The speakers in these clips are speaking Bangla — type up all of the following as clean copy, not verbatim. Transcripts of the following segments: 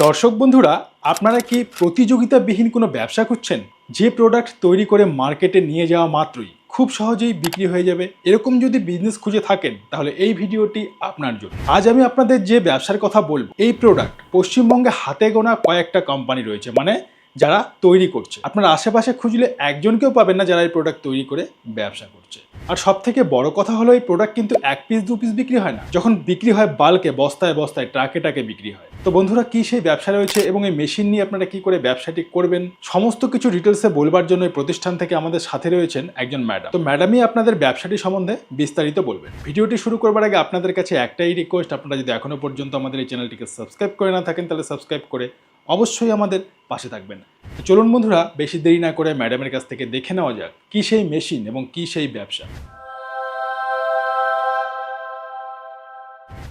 দর্শক বন্ধুরা, আপনারা কি প্রতিযোগিতাবিহীন কোনো ব্যবসা খুঁজছেন? যে প্রোডাক্ট তৈরি করে মার্কেটে নিয়ে যাওয়া মাত্রই খুব সহজেই বিক্রি হয়ে যাবে, এরকম যদি বিজনেস খুঁজে থাকেন তাহলে এই ভিডিওটি আপনার জন্য। আজ আমি আপনাদের যে ব্যবসার কথা বলবো, এই প্রোডাক্ট পশ্চিমবঙ্গে হাতে গোনা কয়েকটা কোম্পানি রয়েছে, মানে যারা তৈরি করছে। আপনারা আশেপাশে খুঁজলে একজনকেও পাবেন না যারা এই প্রোডাক্ট তৈরি করে ব্যবসা করছে। আর সব থেকে বড় কথা হলো, এই প্রোডাক্ট কিন্তু এক পিস দু পিস বিক্রি হয় না, যখন বিক্রি হয় বাল্কে, বস্তায় বস্তায়, ট্রাকে ট্রাকে বিক্রি হয়। তো বন্ধুরা, কি সেই ব্যবসা রয়েছে এবং এই মেশিন নিয়ে আপনারা কি করে ব্যবসাটি করবেন, সমস্ত কিছু ডিটেলসে বলবার জন্য এই প্রতিষ্ঠান থেকে আমাদের সাথে রয়েছেন একজন ম্যাডাম। তো ম্যাডামই আপনাদের ব্যবসাটি সম্বন্ধে বিস্তারিত বলবেন। ভিডিওটি শুরু করবার আগে আপনাদের কাছে একটাই রিকোয়েস্ট, আপনারা যদি এখনো পর্যন্ত আমাদের এই চ্যানেলটিকে সাবস্ক্রাইব করে না থাকেন তাহলে সাবস্ক্রাইব করে অবশ্যই আমাদের পাশে থাকবেন। তো চলুন বন্ধুরা, বেশি দেরি না করে ম্যাডামের কাছ থেকে দেখে নেওয়া যাক কি সেই মেশিন এবং কি সেই ব্যবসা।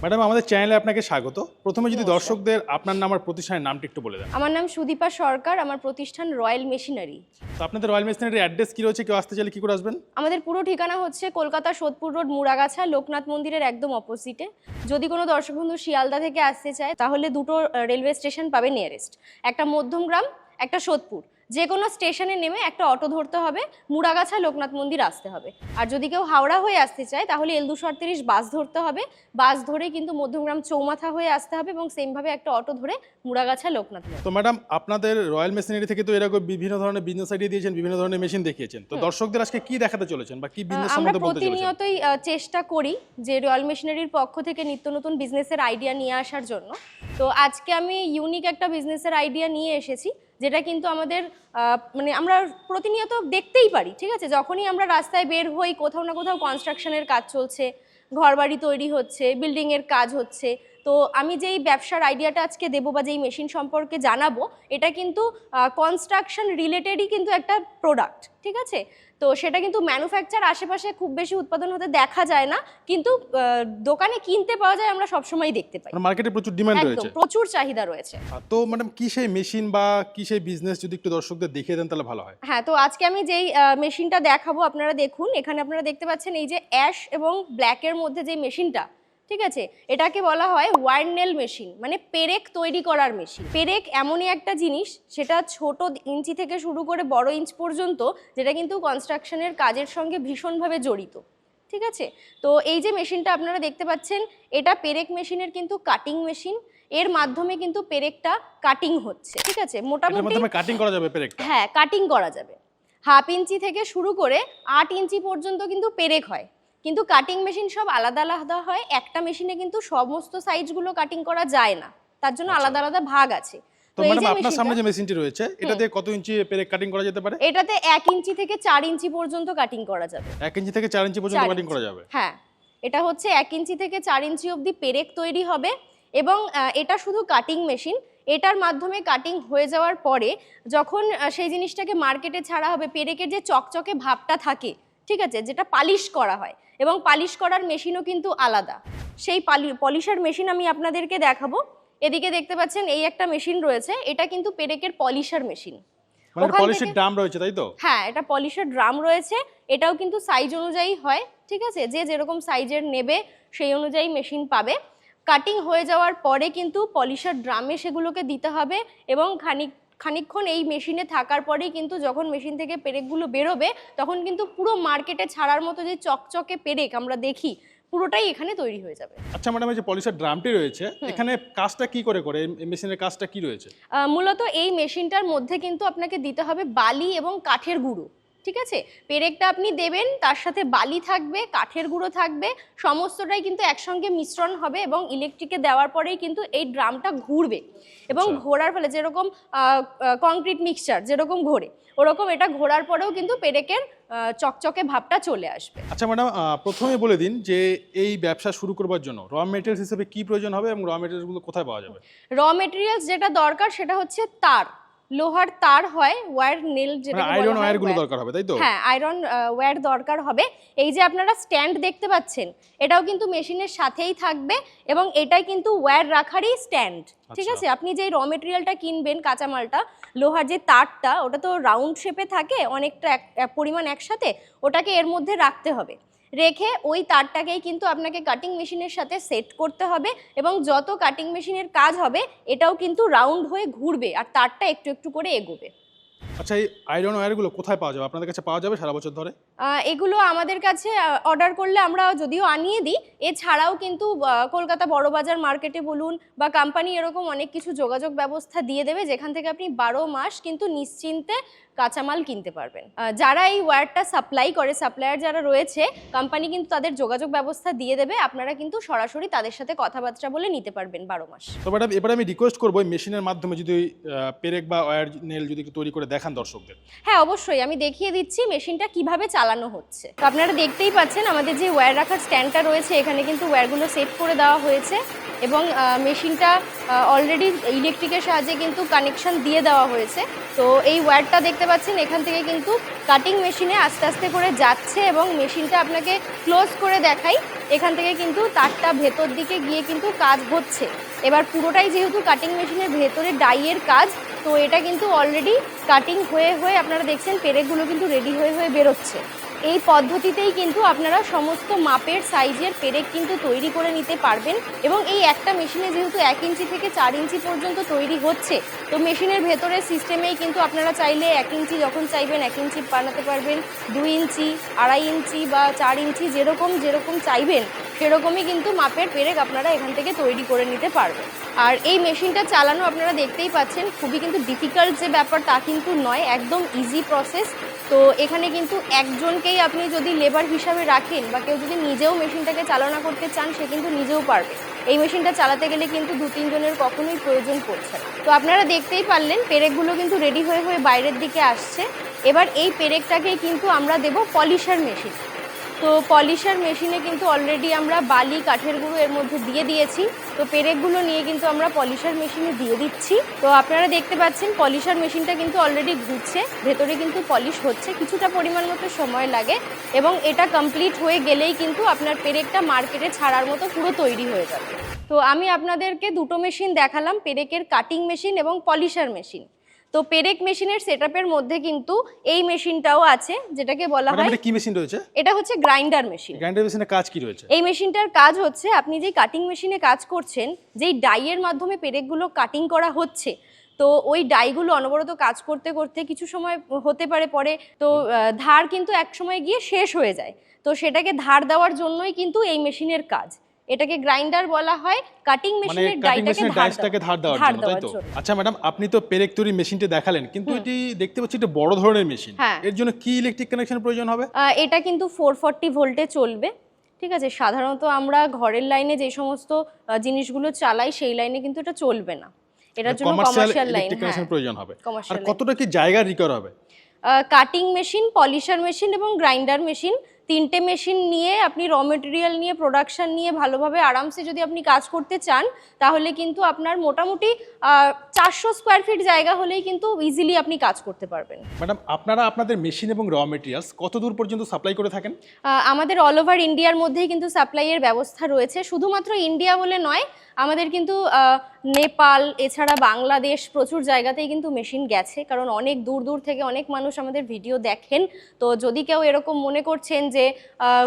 ম্যাডাম, আমাদের চ্যানেলে আপনাকে স্বাগত। প্রথমে যদি দর্শকদের আপনার নাম আর প্রতিষ্ঠানের নামটি একটু বলে দেন। আমার নাম সুদীপা সরকার, আমার প্রতিষ্ঠান রয়্যাল মেশিনারি। তো আপনাদের রয়্যাল মেশিনারির অ্যাড্রেস কি রয়েছে, কেউ আসতে চাইলে কি করে আসবেন? আমাদের পুরো ঠিকানা হচ্ছে কলকাতা সোদপুর রোড, মুড়াগাছা, লোকনাথ মন্দিরের একদম অপোজিটে। যদি কোনো দর্শক বন্ধু শিয়ালদা থেকে আসতে চায় তাহলে দুটো রেলওয়ে স্টেশন পাবে নিয়ারেস্ট, একটা মধ্যমগ্রাম, একটা সোদপুর। যে কোনো স্টেশনে নেমে একটা অটো ধরতে হবে, মুড়াগাছা লোকনাথ মন্দির আসতে হবে। আর যদি কেউ হাওড়া হয়ে আসতে চায় তাহলে L238 বাস ধরতে হবে, বাস ধরে কিন্তু মধ্যমগ্রাম চৌমাথা হয়ে আসতে হবে এবং সেমভাবে একটা অটো ধরে মুড়াগাছা লোকনাথ মন্দির। তো ম্যাডাম, আপনাদের রয়্যাল মেশিনারি থেকে তো এরকম বিভিন্ন ধরনের বিজনেস আইডিয়া দিয়েছেন, বিভিন্ন ধরনের মেশিন দেখিয়েছেন। তো দর্শকদের আজকে কি দেখাতে চলেছেন বা কি বিজনেস আমরা সম্বন্ধে বলতে চলেছেন? প্রতিনিয়তই চেষ্টা করি যে রয়্যাল মেশিনারির পক্ষ থেকে নিত্য নতুন বিজনেসের আইডিয়া নিয়ে আসার জন্য। তো আজকে আমি ইউনিক একটা বিজনেসের আইডিয়া নিয়ে এসেছি, যেটা কিন্তু আমাদের মানে আমরা প্রতিনিয়ত দেখতেই পারি। ঠিক আছে, যখনই আমরা রাস্তায় বের হই, কোথাও না কোথাও কনস্ট্রাকশনের কাজ চলছে, ঘরবাড়ি তৈরি হচ্ছে, বিল্ডিংয়ের কাজ হচ্ছে। তো আমি যেই ব্যবসার আইডিয়াটা আজকে দেবো বা যেই মেশিন সম্পর্কে জানাবো, এটা কিন্তু কনস্ট্রাকশন রিলেটেডই কিন্তু একটা প্রোডাক্ট। ঠিক আছে, তো সেটা কিন্তু ম্যানুফ্যাকচার আশেপাশে খুব বেশি উৎপাদন হতে দেখা যায় না, কিন্তু দোকানে কিনতে পাওয়া যায়, আমরা সবসময় দেখতে পাই। মার্কেটে প্রচুর ডিমান্ড একদম রয়েছে, প্রচুর চাহিদা রয়েছে। তো ম্যাডাম, কি সেই মেশিন বা কি সেই বিজনেস যদি একটু দর্শকদের দেখিয়ে দেন তাহলে ভালো হয়। হ্যাঁ, তো আজকে আমি যেই মেশিনটা দেখাবো, আপনারা দেখুন, এখানে আপনারা দেখতে পাচ্ছেন এই যে অ্যাশ এবং ব্ল্যাকের মধ্যে যে মেশিনটা, ঠিক আছে, এটাকে বলা হয় ওয়ার্নেল মেশিন, মানে পেরেক তৈরি করার মেশিন। পেরেক এমনই একটা জিনিস, সেটা ছোট ইঞ্চি থেকে শুরু করে বড় ইঞ্চ পর্যন্ত, যেটা কিন্তু কনস্ট্রাকশনের কাজের সঙ্গে ভীষণভাবে জড়িত। ঠিক আছে, তো এই যে মেশিনটা আপনারা দেখতে পাচ্ছেন, এটা পেরেক মেশিনের কিন্তু কাটিং মেশিন। এর মাধ্যমে কিন্তু পেরেকটা কাটিং হচ্ছে। ঠিক আছে, মোটামুটি কাটিং করা যাবে পেরেকটা? হ্যাঁ, কাটিং করা যাবে। 1/2 ইঞ্চি থেকে শুরু করে 8 ইঞ্চি পর্যন্ত কিন্তু পেরেক হয়, কিন্তু কাটিং মেশিন সব আলাদা আলাদা হয়। একটা মেশিনে কিন্তু সমস্ত সাইজগুলো কাটিং করা যায় না, তার জন্য আলাদা আলাদা ভাগ আছে। তো ম্যাডাম, আপনার সামনে যে মেশিনটি রয়েছে, এটাতে কত ইঞ্চি পেরেক কাটিং করা যেতে পারে? এটাতে 1 ইঞ্চি থেকে 4 ইঞ্চি পর্যন্ত কাটিং করা যাবে। 1 ইঞ্চি থেকে 4 ইঞ্চি পর্যন্ত কাটিং করা যাবে? হ্যাঁ, এটা হচ্ছে 1 ইঞ্চি থেকে 4 ইঞ্চি অবধি পেরেক তৈরি হবে। এবং এটা শুধু কাটিং মেশিন। এটার মাধ্যমে কাটিং হয়ে যাওয়ার পরে যখন সেই জিনিসটাকে মার্কেটে ছাড়া হবে, পেরেকের যে চকচকে ভাবটা থাকে, ঠিক আছে, যেটা পালিশ করা হয়, এবং পালিশ করার মেশিনও কিন্তু আলাদা। সেই পলিশার মেশিন আমি আপনাদেরকে দেখাবো। এদিকে দেখতে পাচ্ছেন এই একটা মেশিন রয়েছে, এটা কিন্তু পেরেকের পলিশার মেশিন। মানে পলিশের ড্রাম রয়েছে, তাই তো? হ্যাঁ, এটা পলিশের ড্রাম রয়েছে। এটাও কিন্তু সাইজ অনুযায়ী হয়। ঠিক আছে, যে যেরকম সাইজের নেবে সেই অনুযায়ী মেশিন পাবে। কাটিং হয়ে যাওয়ার পরে কিন্তু পলিশের ড্রামে সেগুলোকে দিতে হবে, এবং খানিকক্ষণ এই মেশিনে থাকার পরেই কিন্তু যখন মেশিন থেকে পেরেকগুলো বেরোবে, তখন কিন্তু পুরো মার্কেটে ছাড়ার মতো যে চকচকে পেরেক আমরা দেখি, পুরোটাই এখানে তৈরি হয়ে যাবে। আচ্ছা ম্যাডাম, এই যে পলিশের ড্রামটি রয়েছে, এখানে কাজটা কি করে এই মেশিনের কাজটা কি রয়েছে? মূলত এই মেশিনটার মধ্যে কিন্তু আপনাকে দিতে হবে বালি এবং কাঠের গুঁড়ো। ঠিক আছে, পেরেকটা আপনি দেবেন, তার সাথে বালি থাকবে, কাঠের গুঁড়ো থাকবে, সমস্তটাই কিন্তু একসঙ্গে মিশ্রণ হবে, এবং ইলেকট্রিকে দেওয়ার পরেই কিন্তু এই ড্রামটা ঘুরবে। এবং ঘোরার ফলে যেরকম কংক্রিট মিক্সচার যেরকম ঘোরে, ওরকম এটা ঘোরার পরেও কিন্তু পেরেকের চকচকে ভাবটা চলে আসবে। আচ্ছা ম্যাডাম, প্রথমে বলে দিন যে এই ব্যবসা শুরু করবার জন্য র মেটেরিয়ালস হিসেবে কি প্রয়োজন হবে এবং র মেটেরিয়ালসগুলো কোথায় পাওয়া যাবে? র মেটেরিয়ালস যেটা দরকার সেটা হচ্ছে তার, লোহার তার হয়, ওয়্যার নেল যেটা আয়রন ওয়্যারগুলো দরকার হবে, তাই তো? হ্যাঁ, আয়রন ওয়্যার দরকার হবে। এই যে আপনারা স্ট্যান্ড দেখতে পাচ্ছেন, এটাও কিন্তু মেশিনের সাথেই থাকবে, এবং এটাই কিন্তু ওয়্যার রাখারই স্ট্যান্ড। ঠিক আছে, আপনি যে র মেটেরিয়ালটা কিনবেন, কাঁচামালটা, লোহার যে তারটা, ওটা তো রাউন্ড শেপে থাকে অনেকটা পরিমাণ একসাথে, ওটাকে এর মধ্যে রাখতে হবে। রেখে ওই তারটাকেই কিন্তু আপনাকে কাটিং মেশিনের সাথে সেট করতে হবে, এবং যত কাটিং মেশিনের কাজ হবে এটাও কিন্তু রাউন্ড হয়ে ঘুরবে আর তারটা একটু একটু করে এগোবে। আচ্ছা, এই আয়রন ওয়্যারগুলো কোথায় পাওয়া যাবে? আপনাদের কাছে পাওয়া যাবে সারা বছর ধরে? এগুলো আমাদের কাছে অর্ডার করলে আমরা যদিও আনিয়ে দিই, এছাড়াও কিন্তু কলকাতা বড়বাজার মার্কেটে বলুন বা কোম্পানি এরকম অনেক কিছু যোগাযোগ ব্যবস্থা দিয়ে দেবে, যেখান থেকে আপনি 12 মাস কিন্তু নিশ্চিন্তে কাঁচামাল কিনতে পারবেন। যারা এই ওয়্যারটা সাপ্লাই করে, সাপ্লায়ার যারা রয়েছে, কোম্পানি কিন্তু তাদের যোগাযোগ ব্যবস্থা দিয়ে দেবে, আপনারা কিন্তু সরাসরি তাদের সাথে কথাবার্তা বলে নিতে পারবেন 12 মাস। তো ম্যাডাম, এবারে আমি রিকোয়েস্ট করবো এই মেশিনের মাধ্যমে যদি পেরেক বা ওয়্যার নেল যদি একটু তৈরি করে দেখান দর্শকদের। হ্যাঁ, অবশ্যই আমি দেখিয়ে দিচ্ছি মেশিনটা কিভাবে চালানো হচ্ছে। তো আপনারা দেখতেই পাচ্ছেন আমাদের যে ওয়্যার রাখার স্ট্যান্ডটা রয়েছে, এখানে কিন্তু ওয়্যারগুলো সেট করে দেওয়া হয়েছে, এবং মেশিনটা অলরেডি ইলেকট্রিকের সাহায্যে কিন্তু কানেকশন দিয়ে দেওয়া হয়েছে। তো এই ওয়্যারটা দেখতে পাচ্ছেন এখান থেকে কিন্তু কাটিং মেশিনে আস্তে আস্তে করে যাচ্ছে, এবং মেশিনটা আপনাকে ক্লোজ করে দেখাই, এখান থেকে কিন্তু তারটা ভেতর দিকে গিয়ে কিন্তু কাজ হচ্ছে। এবার পুরোটাই যেহেতু কাটিং মেশিনের ভেতরে ডাইয়ের কাজ, তো এটা কিন্তু অলরেডি কাটিং হয়ে হয়ে আপনারা দেখছেন পেরেকগুলো কিন্তু রেডি হয়ে হয়ে বেরোচ্ছে। এই পদ্ধতিতেই কিন্তু আপনারা সমস্ত মাপের সাইজের পেরেক কিন্তু তৈরি করে নিতে পারবেন, এবং এই একটা মেশিনে যেহেতু 1 ইঞ্চি থেকে 4 ইঞ্চি পর্যন্ত তৈরি হচ্ছে, তো মেশিনের ভেতরের সিস্টেমেই কিন্তু আপনারা চাইলে 1 ইঞ্চি যখন চাইবেন 1 ইঞ্চি বানাতে পারবেন, 2 ইঞ্চি, 2.5 ইঞ্চি বা 4 ইঞ্চি, যেরকম চাইবেন সেরকমই কিন্তু মাপের পেরেক আপনারা এখান থেকে তৈরি করে নিতে পারবেন। আর এই মেশিনটা চালানো আপনারা দেখতেই পাচ্ছেন, খুবই কিন্তু ডিফিকাল্ট যে ব্যাপার তা কিন্তু নয়, একদম ইজি প্রসেস। তো এখানে কিন্তু একজনকেই আপনি যদি লেবার হিসাবে রাখেন বা কেউ যদি নিজেও মেশিনটাকে চালনা করতে চান, সে কিন্তু নিজেও পারবে। এই মেশিনটা চালাতে গেলে কিন্তু 2-3 জনের কখনোই প্রয়োজন পড়ছে না। তো আপনারা দেখতেই পারলেন পেরেকগুলো কিন্তু রেডি হয়ে হয়ে বাইরের দিকে আসছে। এবার এই পেরেকটাকেই কিন্তু আমরা দেব পলিশার মেশিন। তো পলিশার মেশিনে কিন্তু অলরেডি আমরা বালি, কাঠের গুঁড়ো এর মধ্যে দিয়ে দিয়েছি। তো পেরেকগুলো নিয়ে কিন্তু আমরা পলিশার মেশিনে দিয়ে দিচ্ছি। তো আপনারা দেখতে পাচ্ছেন পলিশার মেশিনটা কিন্তু অলরেডি ঘুরছে, ভেতরে কিন্তু পলিশ হচ্ছে, কিছুটা পরিমাণ মতো সময় লাগে, এবং এটা কমপ্লিট হয়ে গেলেই কিন্তু আপনার পেরেকটা মার্কেটে ছাড়ার মতো পুরো তৈরি হয়ে যাবে। তো আমি আপনাদেরকে দুটো মেশিন দেখালাম, পেরেকের কাটিং মেশিন এবং পলিশার মেশিন। তো পেরেক মেশিনের সেটআপের মধ্যে কিন্তু এই মেশিনটাও আছে, যেটাকে বলা হয়, এটা কি মেশিন রয়েছে? এটা হচ্ছে গ্রাইন্ডার মেশিন। গ্রাইন্ডার মেশিনের কাজ কি রয়েছে? এই মেশিনটার কাজ হচ্ছে, আপনি যেই কাটিং মেশিনে কাজ করছেন, যেই ডাইয়ের মাধ্যমে পেরেকগুলো কাটিং করা হচ্ছে, তো ওই ডাইগুলো অনবরত কাজ করতে করতে কিছু সময় হতে পারে পরে তো ধার কিন্তু এক সময় গিয়ে শেষ হয়ে যায়। তো সেটাকে ধার দেওয়ার জন্যই কিন্তু এই মেশিনের কাজ। এটাকে গ্রাইন্ডার বলা হয়, কাটিং মেশিনের ডাইটাকে ধার দেওয়ার জন্য, তাই তো? আচ্ছা ম্যাডাম, আপনি তো পেরেক তৈরি মেশিনটা দেখালেন, কিন্তু এটি দেখতে পাচ্ছি এটা বড় ধরনের মেশিন, এর জন্য কি ইলেকট্রিক কানেকশন প্রয়োজন হবে? এটা কিন্তু 440 ভোল্টে চলবে। ঠিক আছে, সাধারণত আমরা ঘরের লাইনে যে সমস্ত জিনিসগুলো চালাই সেই লাইনে কিন্তু এটা চলবে না, এটার জন্য কমার্শিয়াল লাইন প্রয়োজন হবে। আর কতটা কি জায়গা রিকোয়ার হবে? কাটিং মেশিন, পলিশার মেশিন এবং গ্রাইন্ডার মেশিন, 3টে মেশিন নিয়ে আপনি র মেটেরিয়াল নিয়ে, প্রোডাকশন নিয়ে ভালোভাবে আরামসে যদি আপনি কাজ করতে চান, তাহলে কিন্তু আপনার মোটামুটি 400 স্কোয়ার ফিট জায়গা হলেই কিন্তু ইজিলি আপনি কাজ করতে পারবেন। ম্যাডাম, আপনারা আপনাদের মেশিন এবং র মেটেরিয়ালস কত দূর পর্যন্ত সাপ্লাই করে থাকেন? আমাদের অল ওভার ইন্ডিয়ার মধ্যেই কিন্তু সাপ্লাইয়ের ব্যবস্থা রয়েছে। শুধুমাত্র ইন্ডিয়া বলে নয়, আমাদের কিন্তু নেপাল, এছাড়া বাংলাদেশ, প্রচুর জায়গাতেই কিন্তু মেশিন গেছে, কারণ অনেক দূর দূর থেকে অনেক মানুষ আমাদের ভিডিও দেখেন। তো যদি কেউ এরকম মনে করছেন যে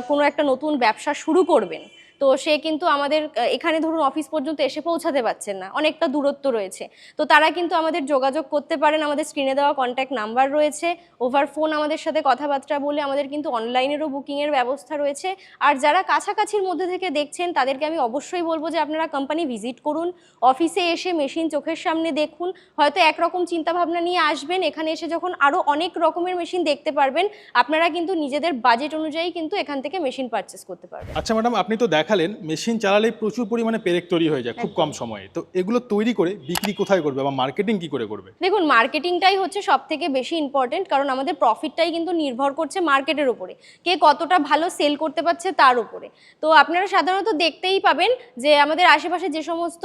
কোনো একটা নতুন ব্যবসা শুরু করবেন, তো সে কিন্তু আমাদের এখানে ধরুন অফিস পর্যন্ত এসে পৌঁছাতে পারছেন না, অনেকটা দূরত্ব রয়েছে, তো তারা কিন্তু আমাদের যোগাযোগ করতে পারেন। আমাদের স্ক্রিনে দেওয়া কন্ট্যাক্ট নাম্বার রয়েছে, ওভার ফোন আমাদের সাথে কথাবার্তা বলে, আমাদের কিন্তু অনলাইনেরও বুকিংয়ের ব্যবস্থা রয়েছে। আর যারা কাছাকাছির মধ্যে থেকে দেখছেন, তাদেরকে আমি অবশ্যই বলবো যে আপনারা কোম্পানি ভিজিট করুন, অফিসে এসে মেশিন চোখের সামনে দেখুন। হয়তো একরকম চিন্তাভাবনা নিয়ে আসবেন, এখানে এসে যখন আরও অনেক রকমের মেশিন দেখতে পারবেন, আপনারা কিন্তু নিজেদের বাজেট অনুযায়ী কিন্তু এখান থেকে মেশিন পারচেস করতে পারবেন। আচ্ছা ম্যাডাম, আপনি তো দেখালেন মেশিন চালালে প্রচুর পরিমাণে পেরেক তৈরি হয়ে যায় খুব কম সময়ে, তো এগুলো তৈরি করে বিক্রি কোথায় করবে বা মার্কেটিং কি করে করবে? দেখুন, মার্কেটিংটাই হচ্ছে সব থেকে বেশি ইম্পর্টেন্ট, কারণ আমাদের প্রফিটটাই কিন্তু নির্ভর করছে মার্কেটের উপরে, কে কতটা ভালো সেল করতে পারছে তার উপরে। তো আপনারা সাধারণত দেখতেই পাবেন যে আমাদের আশেপাশে যে সমস্ত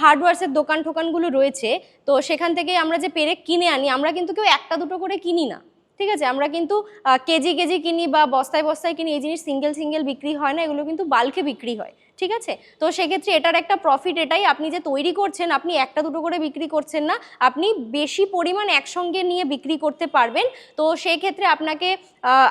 হার্ডওয়্যার্সের দোকান টোকানগুলো রয়েছে, তো সেখান থেকে আমরা যে পেরেক কিনে আনি, আমরা কিন্তু কেউ একটা দুটো করে কিনি না। ঠিক আছে, আমরা কিন্তু কেজি কেজি কিনি বা বস্তায় বস্তায় কিনি, এই জিনিস সিঙ্গেল সিঙ্গেল বিক্রি হয় না, এগুলো কিন্তু বাল্কে বিক্রি হয়। ঠিক আছে? তো সেক্ষেত্রে এটার একটা প্রফিট এটাই, আপনি যে তৈরি করছেন আপনি একটা দুটো করে বিক্রি করছেন না, আপনি বেশি পরিমাণ একসঙ্গে নিয়ে বিক্রি করতে পারবেন। তো সেই ক্ষেত্রে আপনাকে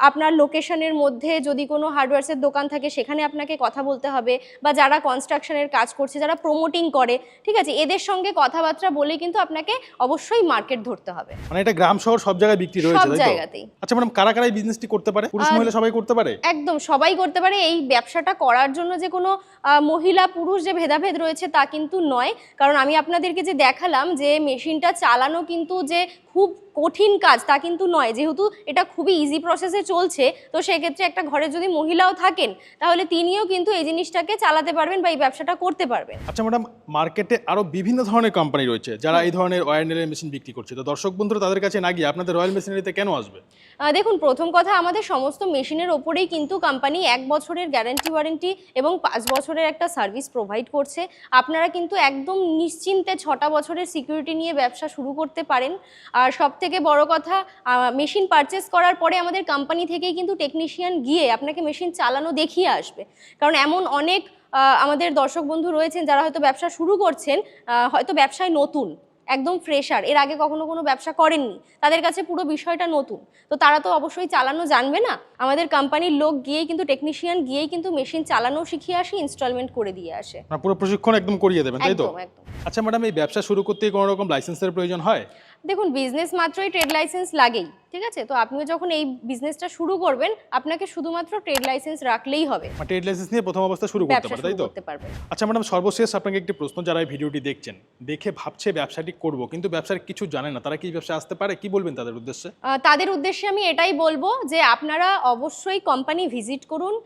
আপনার লোকেশনের মধ্যে যদি কোনো হার্ডওয়্যারসের দোকান থাকে সেখানে আপনাকে কথা বলতে হবে, বা যারা কনস্ট্রাকশনের কাজ করছে, যারা প্রমোটিং করে, ঠিক আছে, এদের সঙ্গে কথাবার্তা বলে কিন্তু আপনাকে অবশ্যই মার্কেট ধরতে হবে। মানে এটা গ্রাম শহর সব জায়গায় বিক্রি রয়েছে, সব তাই তো? জায়গাতেই। আচ্ছা ম্যাডাম, কারা কারা এই বিজনেসটি করতে পারে? পুরুষ মহিলা সবাই করতে পারে? একদম সবাই করতে পারে। এই ব্যবসাটা করার জন্য যে কোনো মহিলা পুরুষ যে ভেদাভেদ রয়েছে তা কিন্তু নয়। কারণ আমি আপনাদেরকে যে দেখালাম যে মেশিনটা চালানো কিন্তু যে খুব কঠিন কাজ তা কিন্তু নয়, যেহেতু এটা খুবই ইজি প্রসেসে চলছে। তো সেক্ষেত্রে একটা ঘরে যদি মহিলাও থাকেন তাহলে তিনিও কিন্তু এই জিনিসটাকে চালাতে পারবেন বা এই ব্যবসাটা করতে পারবেন। আচ্ছা ম্যাডাম, মার্কেটে আরো বিভিন্ন ধরনের কোম্পানি রয়েছে যারা এই ধরনের ওয়্যার নেলের মেশিন বিক্রি করছে, তো দর্শক বন্ধুরা তাদের কাছে না গিয়ে আপনাদের রয়্যাল মেশিনারিতে কেন আসবে? দেখুন, প্রথম কথা, আমাদের সমস্ত মেশিনের ওপরেই কিন্তু কোম্পানি 1 বছরের গ্যারান্টি ওয়ারেন্টি এবং 5 বছরের একটা সার্ভিস প্রোভাইড করছে। আপনারা কিন্তু একদম নিশ্চিন্তে 6টা বছরের সিকিউরিটি নিয়ে ব্যবসা শুরু করতে পারেন। আর সব থেকে বড় কথা, মেশিন পারচেস করার পরে আমাদের কোম্পানি থেকেই কিন্তু টেকনিশিয়ান গিয়ে আপনাকে মেশিন চালানো দেখিয়ে আসবে। কারণ এমন অনেক আমাদের দর্শক বন্ধু রয়েছেন যারা হয়তো ব্যবসা শুরু করছেন, হয়তো ব্যবসায় নতুন, একদম ফ্রেশার, এর আগে কখনো কোনো ব্যবসা করেননি, তাদের কাছে পুরো বিষয়টা নতুন। তো তারা তো অবশ্যই চালানো জানবে না। আমাদের কোম্পানির লোক গিয়েই কিন্তু, টেকনিশিয়ান গিয়েই কিন্তু মেশিন চালানো শিখিয়ে আসে, ইনস্টলমেন্ট করে দিয়ে আসে। পুরো প্রশিক্ষণ একদম করিয়ে দেবেন, তাই তো? একদম একদম। আচ্ছা ম্যাডাম, এই ব্যবসা শুরু করতে কোনো রকম লাইসেন্সের প্রয়োজন হয়? দেখুন, বিজনেস মাত্রই ট্রেড লাইসেন্স লাগেই, ঠিক আছে? তো আপনিও যখন এই বিজনেসটা শুরু করবেন আপনাকে শুধুমাত্র ট্রেড লাইসেন্স রাখলেই হবে, ট্রেড লাইসেন্স নিয়ে প্রথম অবস্থা শুরু করতে ব্যবসা পারে, শুরু তাই তো? করতে পারবেন। আচ্ছা ম্যাডাম, সর্বশেষ আপনাকে একটি প্রশ্ন, যারা এই ভিডিওটি দেখছেন দেখে ভাবছে ব্যবসাটি করব কিন্তু ব্যবসার কিছু জানে না, তারা কি এই ব্যবসা আসতে পারে? কি বলবেন তাদের উদ্দেশ্যে? তাদের উদ্দেশ্যে আমি এটাই বলবো যে আপনারা অবশ্যই কোম্পানি ভিজিট করুন,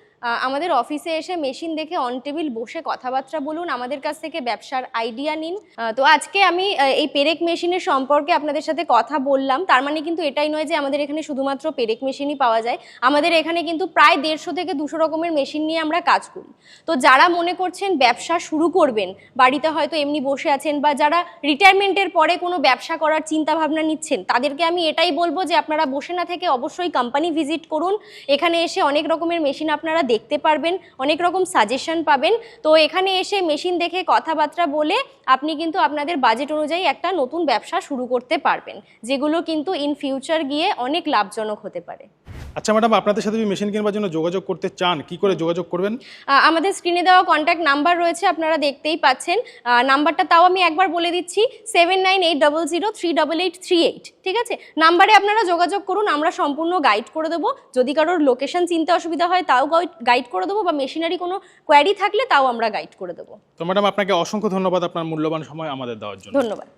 আমাদের অফিসে এসে মেশিন দেখে অন টেবিল বসে কথাবার্তা বলুন, আমাদের কাছ থেকে ব্যবসার আইডিয়া নিন। তো আজকে আমি এই পেরেক মেশিনের সম্পর্কে আপনাদের সাথে কথা বললাম, তার মানে কিন্তু এটাই নয় যে আমাদের এখানে শুধুমাত্র পেরেক মেশিনই পাওয়া যায়। আমাদের এখানে কিন্তু প্রায় 150 থেকে 200 রকমের মেশিন নিয়ে আমরা কাজ করি। তো যারা মনে করছেন ব্যবসা শুরু করবেন, বাড়িতে হয়তো এমনি বসে আছেন, বা যারা রিটায়ারমেন্টের পরে কোনো ব্যবসা করার চিন্তা ভাবনা নিচ্ছেন, তাদেরকে আমি এটাই বলবো যে আপনারা বসে না থেকে অবশ্যই কোম্পানি ভিজিট করুন। এখানে এসে অনেক রকমের মেশিন আপনারা দেখতে পারবেন, অনেক রকম সাজেশন পাবেন। তো এখানে এসে মেশিন দেখে কথাবার্তা বলে আপনি কিন্তু আপনাদের বাজেট অনুযায়ী একটা নতুন ব্যবসা শুরু করতে পারবেন, যেগুলো কিন্তু ইন ফিউচার গিয়ে অনেক লাভজনক হতে পারে। আচ্ছা ম্যাডাম, আপনাদের সাথে যদি মেশিন কেনার জন্য যোগাযোগ করতে চান, কি করে যোগাযোগ করবেন? আমাদের স্ক্রিনে দেওয়া কন্ট্যাক্ট নাম্বার রয়েছে, আপনারা দেখতেই পাচ্ছেন। নাম্বারটা তাও আমি একবার বলে দিচ্ছি, 7980038838, ঠিক আছে? নাম্বারে আপনারা যোগাযোগ করুন, আমরা সম্পূর্ণ গাইড করে দেবো। যদি কারোর লোকেশন চিনতে অসুবিধা হয় তাও গাইড করে দেবো, বা মেশিনারি কোনো কোয়ারি থাকলে তাও আমরা গাইড করে দেবো। তো ম্যাডাম, আপনাকে অসংখ্য ধন্যবাদ আপনার মূল্যবান সময় আমাদের দেওয়ার জন্য। ধন্যবাদ।